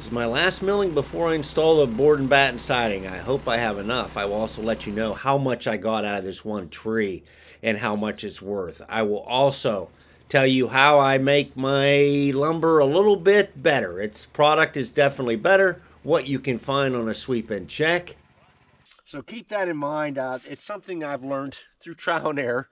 is my last milling before I install the board and batten siding. I hope I have enough. I will also let you know how much I got out of this one tree and how much it's worth. I will also tell you how I make my lumber a little bit better. Its product is definitely better. What you can find on a sweep and check. So keep that in mind. It's something I've learned through trial and error.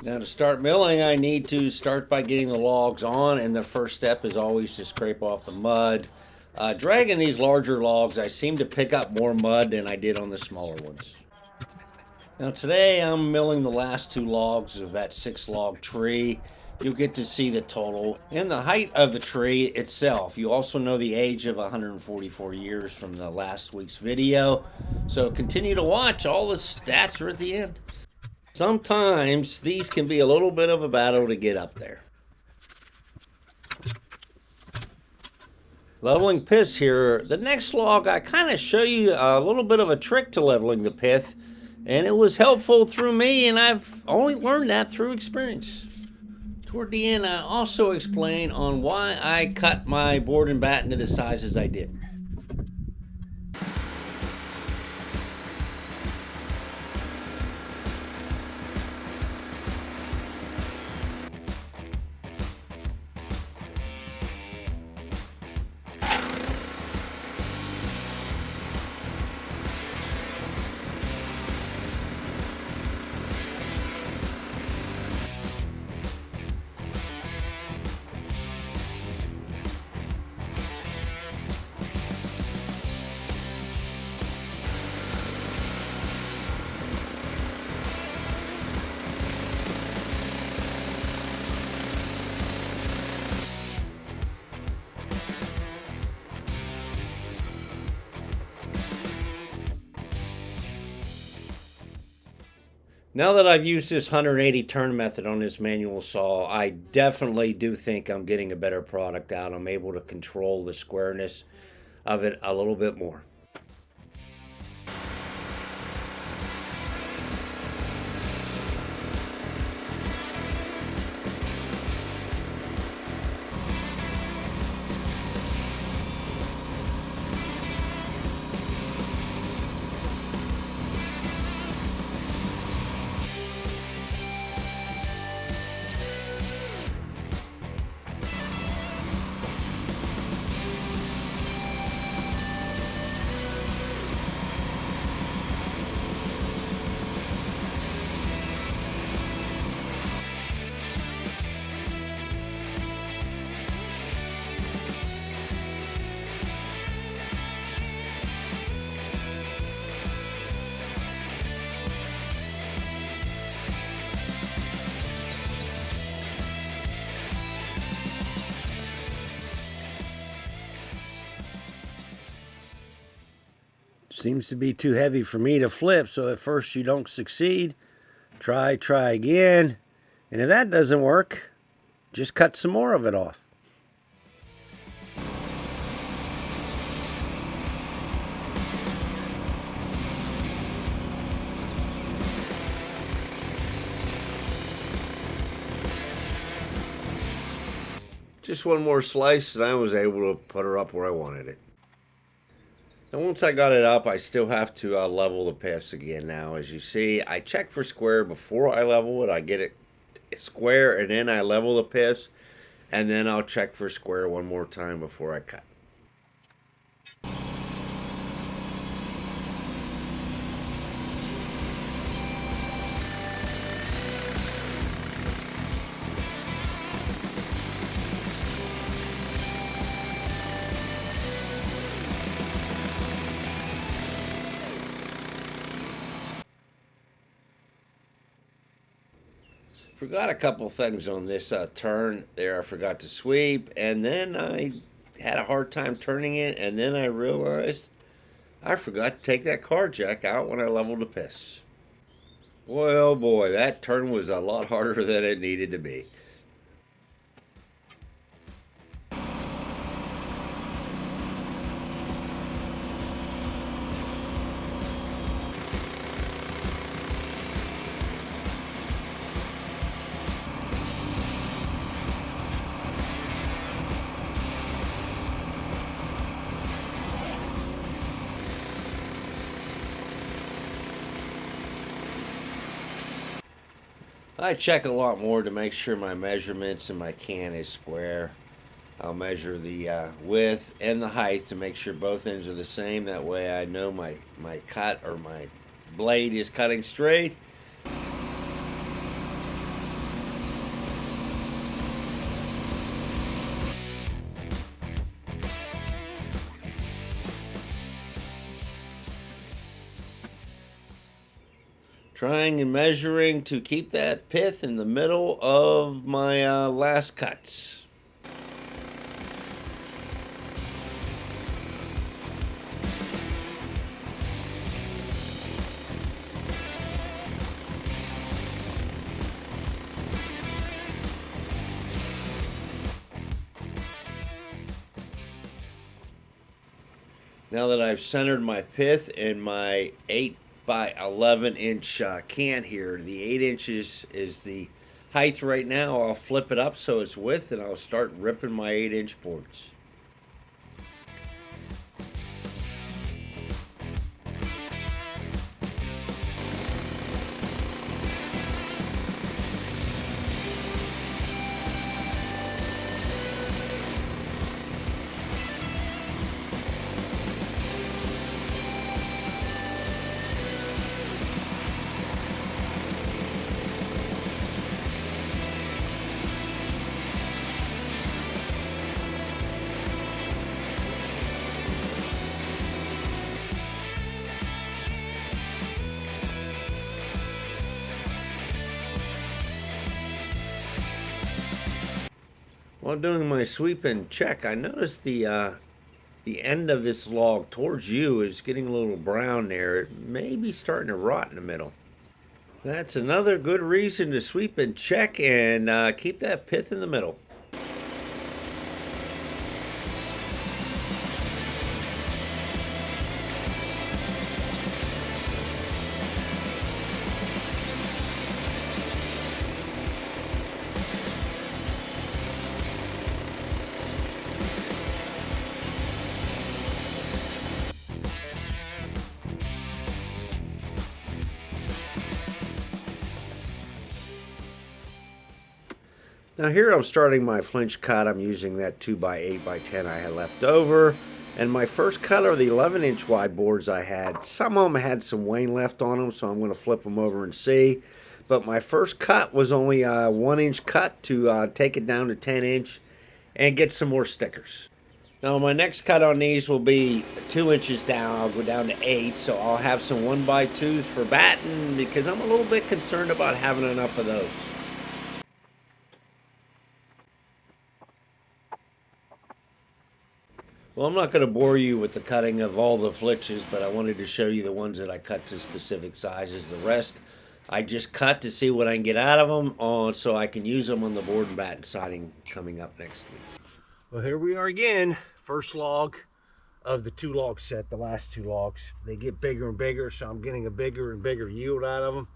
Now to start milling, I need to start by getting the logs on, and the first step is always to scrape off the mud. Dragging these larger logs, I seem to pick up more mud than I did on the smaller ones. Now today I'm milling the last 2 logs of that 6-log tree. You'll get to see the total and the height of the tree itself. You also know the age of 144 years from the last week's video. So continue to watch. All the stats are at the end. Sometimes these can be a little bit of a battle to get up there. Leveling piths here. The next log, I kind of show you a little bit of a trick to leveling the pith, and it was helpful through me, and I've only learned that through experience. Toward the end, I also explain on why I cut my board and batten to the sizes I did. Now that I've used this 180 turn method on this manual saw, I definitely do think I'm getting a better product out. I'm able to control the squareness of it a little bit more. Seems to be too heavy for me to flip, so at first you don't succeed. Try again. And if that doesn't work, just cut some more of it off. Just one more slice and I was able to put her up where I wanted it. And once I got it up, I still have to level the piths again now. As you see, I check for square before I level it. I get it square and then I level the piths. And then I'll check for square one more time before I cut. Forgot a couple things on this turn there. I forgot to sweep, and then I had a hard time turning it, and then I realized I forgot to take that car jack out when I leveled the piths. Boy, oh boy, that turn was a lot harder than it needed to be. I check a lot more to make sure my measurements and my can is square. I'll measure the width and the height to make sure both ends are the same. That way I know my cut or my blade is cutting straight. Trying and measuring to keep that pith in the middle of my last cuts. Now that I've centered my pith in my 8 by 11 inch can here, the 8 inches is the height right now. I'll flip it up so it's width and I'll start ripping my 8-inch boards. While doing my sweep and check, I noticed the end of this log towards you is getting a little brown there. It may be starting to rot in the middle. That's another good reason to sweep and check and keep that pith in the middle. Now here I'm starting my flinch cut. I'm using that 2x8x10 I had left over. And my first cut are the 11-inch wide boards I had. Some of them had some wane left on them, so I'm going to flip them over and see. But my first cut was only a 1-inch cut to take it down to 10-inch and get some more stickers. Now my next cut on these will be 2 inches down. I'll go down to 8, so I'll have some 1x2s for Batten because I'm a little bit concerned about having enough of those. Well, I'm not going to bore you with the cutting of all the flitches, but I wanted to show you the ones that I cut to specific sizes. The rest, I just cut to see what I can get out of them so I can use them on the board and batten siding coming up next week. Well, here we are again. First log of the 2-log set, the last 2 logs. They get bigger and bigger, so I'm getting a bigger and bigger yield out of them.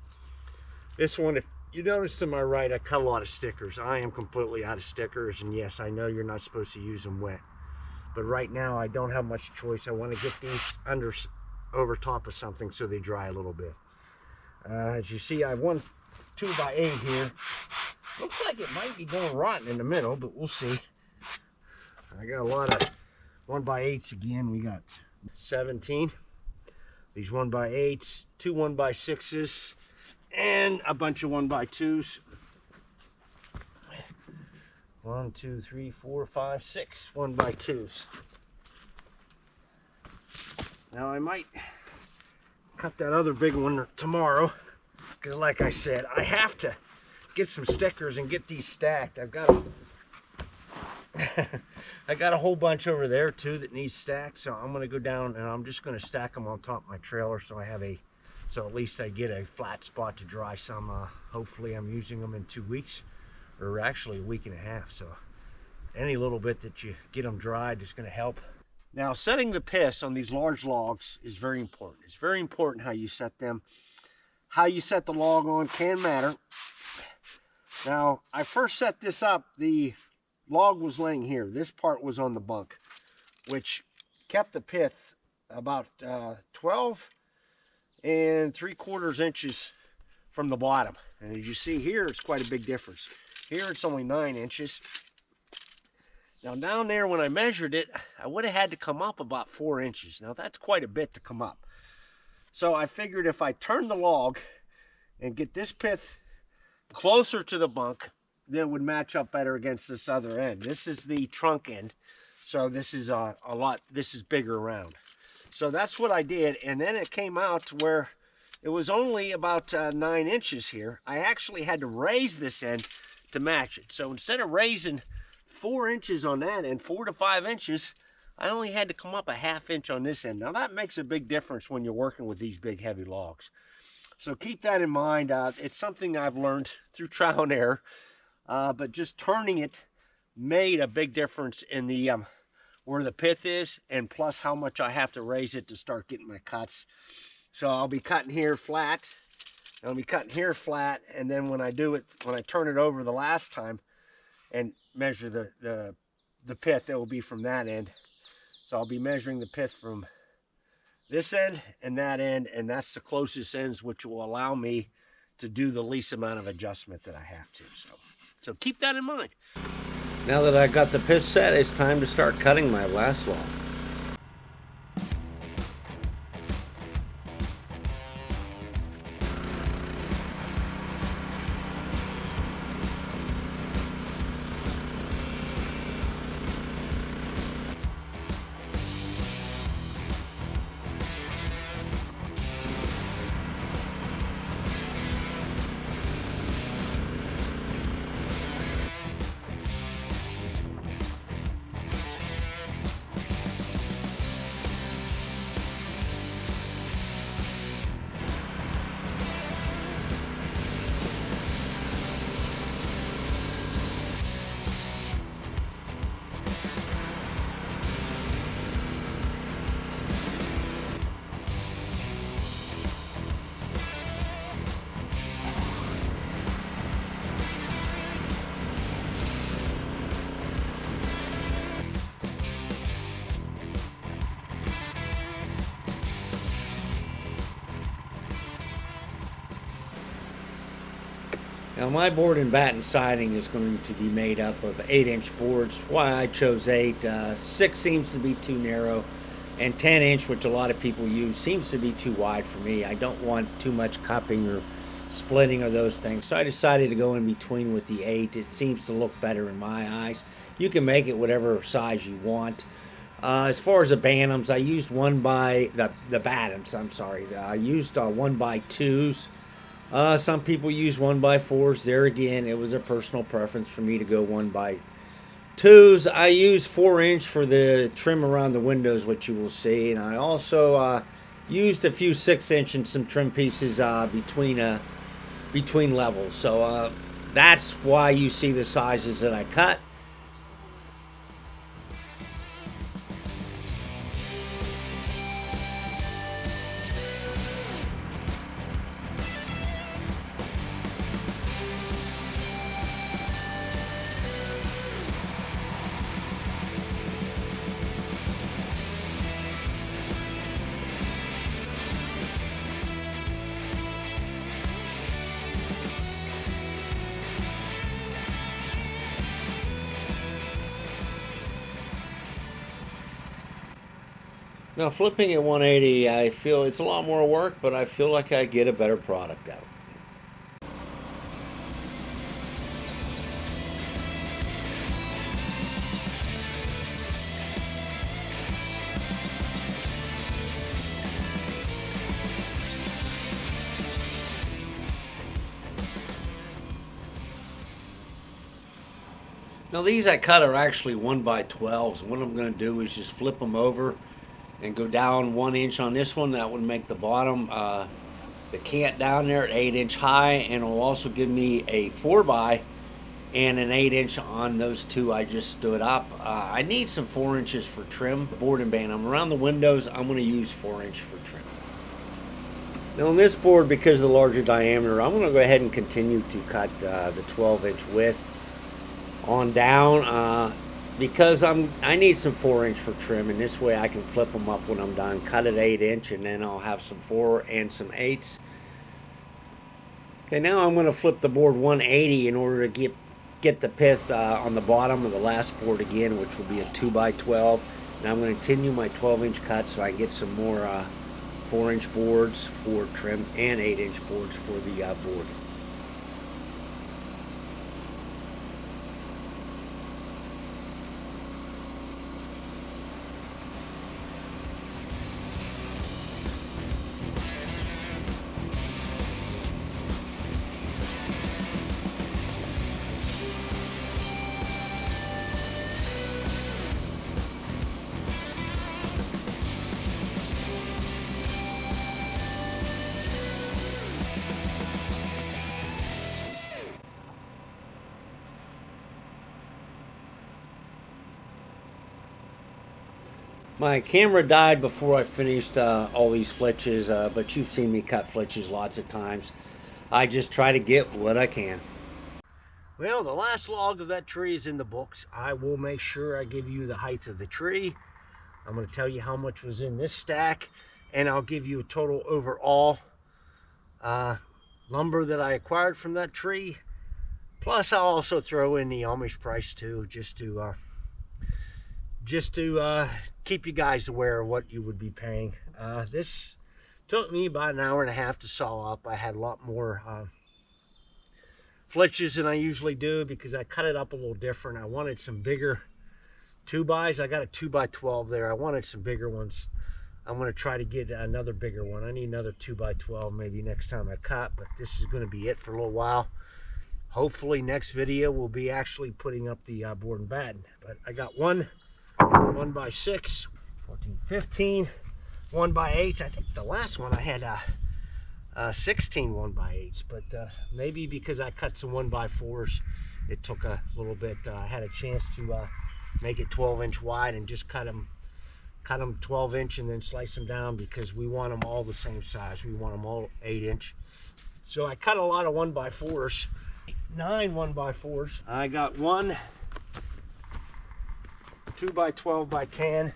This one, if you notice to my right, I cut a lot of stickers. I am completely out of stickers, and yes, I know you're not supposed to use them wet. But right now I don't have much choice. I want to get these over top of something so they dry a little bit. As you see, I have one 2x8 here. Looks like it might be going rotten in the middle, but we'll see. I got a lot of 1x8s again. We got 17. These 1x8s, 2 1x6s, and a bunch of 1x2s. 1, 2, 3, 4, 5, 6 1x2s. Now I might cut that other big one tomorrow because, like I said, I have to get some stickers and get these stacked. I've got I got a whole bunch over there too that needs stacked, so I'm going to go down and I'm just going to stack them on top of my trailer so at least I get a flat spot to dry some. Hopefully I'm using them in 2 weeks. Or actually a week and a half, so any little bit that you get them dried is going to help. Now, setting the piths on these large logs is very important. It's very important how you set them. How you set the log on can matter. Now, I first set this up, the log was laying here. This part was on the bunk, which kept the pith about 12 3/4 inches from the bottom. And as you see here, it's quite a big difference. Here it's only 9 inches. Now down there when I measured it, I would have had to come up about 4 inches. Now that's quite a bit to come up. So I figured if I turn the log and get this pith closer to the bunk, then it would match up better against this other end. This is the trunk end, so this is this is bigger around. So that's what I did, and then it came out to where it was only about 9 inches here. I actually had to raise this end to match it. So instead of raising 4 inches on that and 4 to 5 inches, I only had to come up a ½ inch on this end. Now that makes a big difference when you're working with these big heavy logs. So keep that in mind. It's something I've learned through trial and error, but just turning it made a big difference in the where the pith is, and plus how much I have to raise it to start getting my cuts. So I'll be cutting here flat, and I'll be cutting here flat, and then when I do it, when I turn it over the last time and measure the pith, it will be from that end. So I'll be measuring the pith from this end and that end, and that's the closest ends, which will allow me to do the least amount of adjustment that I have to. So keep that in mind. Now that I got the pith set, it's time to start cutting my last log. Now my board and batten siding is going to be made up of 8-inch boards. Why I chose 8, 6 seems to be too narrow, and 10-inch, which a lot of people use, seems to be too wide for me. I don't want too much cupping or splitting or those things, so I decided to go in between with the 8. It seems to look better in my eyes. You can make it whatever size you want. As far as the bantams, I used the battens, I'm sorry. I used 1x2s. Some people use 1x4s. There again, it was a personal preference for me to go 1x2s. I use 4-inch for the trim around the windows, which you will see, and I also used a few 6-inch and some trim pieces between levels. So that's why you see the sizes that I cut. Now flipping at 180, I feel it's a lot more work, but I feel like I get a better product out. Now these I cut are actually 1x12s. What I'm going to do is just flip them over and go down 1 inch on this one. That would make the bottom, the cant down there at 8-inch high, and it'll also give me a 4x and an 8-inch on those two I just stood up. I need some 4 inches for trim, board and bantam. Around the windows, I'm going to use 4-inch for trim. Now on this board, because of the larger diameter, I'm going to go ahead and continue to cut the 12-inch width on down. Because I need some 4-inch for trim, and this way I can flip them up when I'm done. Cut at 8-inch, and then I'll have some 4 and some 8s. Okay, now I'm going to flip the board 180 in order to get the pith on the bottom of the last board again, which will be a 2x12. And I'm going to continue my 12-inch cut so I can get some more 4-inch boards for trim and 8-inch boards for the board. My camera died before I finished all these flitches, but you've seen me cut flitches lots of times. I just try to get what I can. Well, the last log of that tree is in the books. I will make sure I give you the height of the tree. I'm going to tell you how much was in this stack, and I'll give you a total overall lumber that I acquired from that tree. Plus, I'll also throw in the Amish price too, just to keep you guys aware of what you would be paying. This took me about an hour and a half to saw up. I had a lot more flitches than I usually do because I cut it up a little different. I wanted some bigger 2x. I got a 2x12 there. I wanted some bigger ones. I'm going to try to get another bigger one. I need another 2x12 maybe next time I cut, but this is going to be it for a little while. Hopefully next video we'll be actually putting up the board and batten. But I got 1x6, 14, 15, 1x8. I think the last one I had 16 1x8s, but maybe because I cut some 1x4s, it took a little bit. I had a chance to make it 12-inch wide and just cut them 12-inch and then slice them down because we want them all the same size. We want them all 8-inch. So I cut a lot of 1x4s, 9 1x4s. I got one 2x12x10,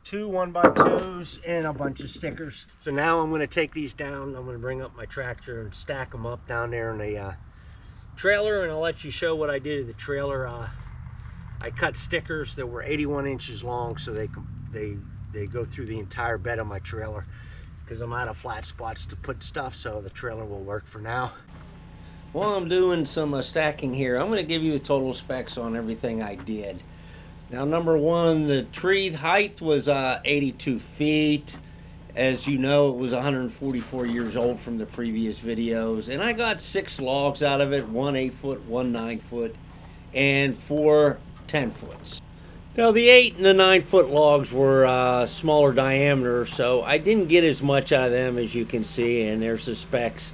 2 1x2s, and a bunch of stickers. So now I'm going to take these down. I'm going to bring up my tractor and stack them up down there in the trailer, and I'll let you show what I did to the trailer. I cut stickers that were 81 inches long, so they go through the entire bed of my trailer because I'm out of flat spots to put stuff, so the trailer will work for now. While I'm doing some stacking here, I'm going to give you the total specs on everything I did. Now, number one, the tree height was 82 feet. As you know, it was 144 years old from the previous videos. And I got 6 logs out of it, 1 8-foot, 1 9-foot, and 4 10-foots. Now, the 8 and the 9-foot logs were smaller diameter, so I didn't get as much out of them as you can see, and there's the specs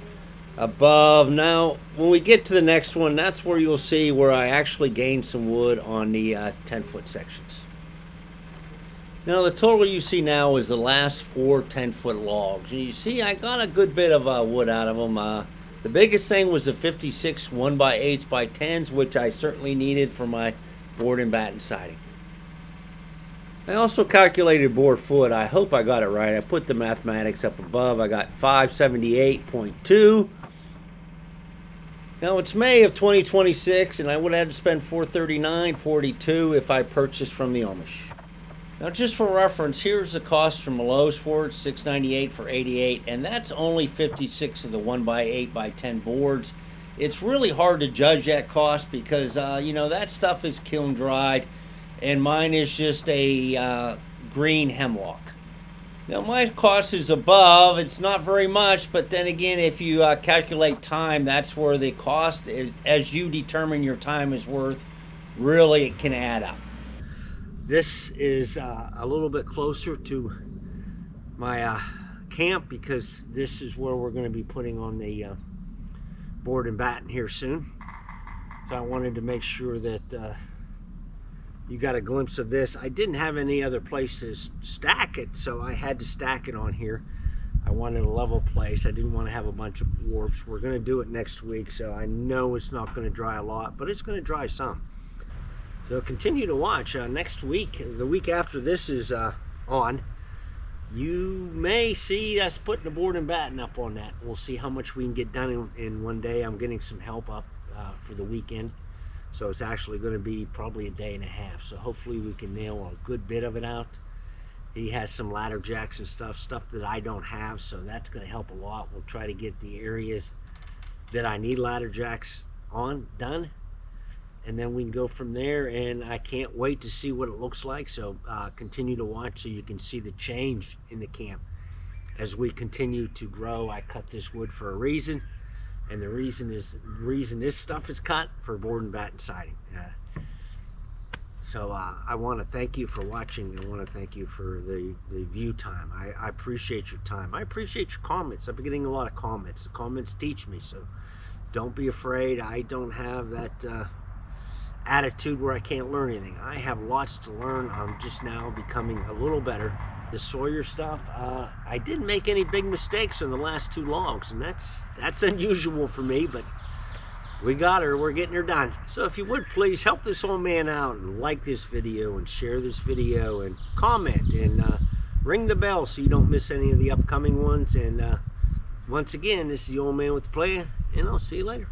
above. Now, when we get to the next one, that's where you'll see where I actually gained some wood on the 10-foot sections. Now, the total you see now is the last 4 10-foot logs. And you see I got a good bit of wood out of them. The biggest thing was the 56 1x8s/10s, which I certainly needed for my board and batten siding. I also calculated board foot. I hope I got it right. I put the mathematics up above. I got 578.2. Now it's May of 2026, and I would have had to spend $439.42 if I purchased from the Amish. Now, just for reference, here's the cost from Lowe's for it, $698 for 88, and that's only 56 of the 1x8x10 boards. It's really hard to judge that cost because you know, that stuff is kiln dried, and mine is just a green hemlock. Now, my cost is above. It's not very much, but then again, if you calculate time, that's where the cost, as you determine your time is worth, really it can add up. This is a little bit closer to my camp because this is where we're going to be putting on the board and batten here soon. So I wanted to make sure that you got a glimpse of this. I didn't have any other place to stack it, so I had to stack it on here. I wanted a level place. I didn't want to have a bunch of warps. We're going to do it next week, so I know it's not going to dry a lot, but it's going to dry some. So continue to watch. Next week, the week after this is on, you may see us putting the board and batten up on that. We'll see how much we can get done in one day. I'm getting some help up for the weekend, so it's actually going to be probably a day and a half. So hopefully we can nail a good bit of it out. He has some ladder jacks and stuff that I don't have, so that's going to help a lot. We'll try to get the areas that I need ladder jacks on done, and then we can go from there. And I can't wait to see what it looks like. So continue to watch so you can see the change in the camp as we continue to grow. I cut this wood for a reason, and the reason this stuff is cut for board and batten siding. So I want to thank you for watching. I want to thank you for the view time. I appreciate your time. I appreciate your comments. I've been getting a lot of comments. The comments teach me, so don't be afraid. I don't have that attitude where I can't learn anything. I have lots to learn. I'm just now becoming a little better. The Sawyer stuff, I didn't make any big mistakes on the last 2 logs, and that's unusual for me, but we got her. We're getting her done. So if you would please help this old man out and like this video and share this video and comment and ring the bell so you don't miss any of the upcoming ones. And once again, this is the old man with the plan, and I'll see you later.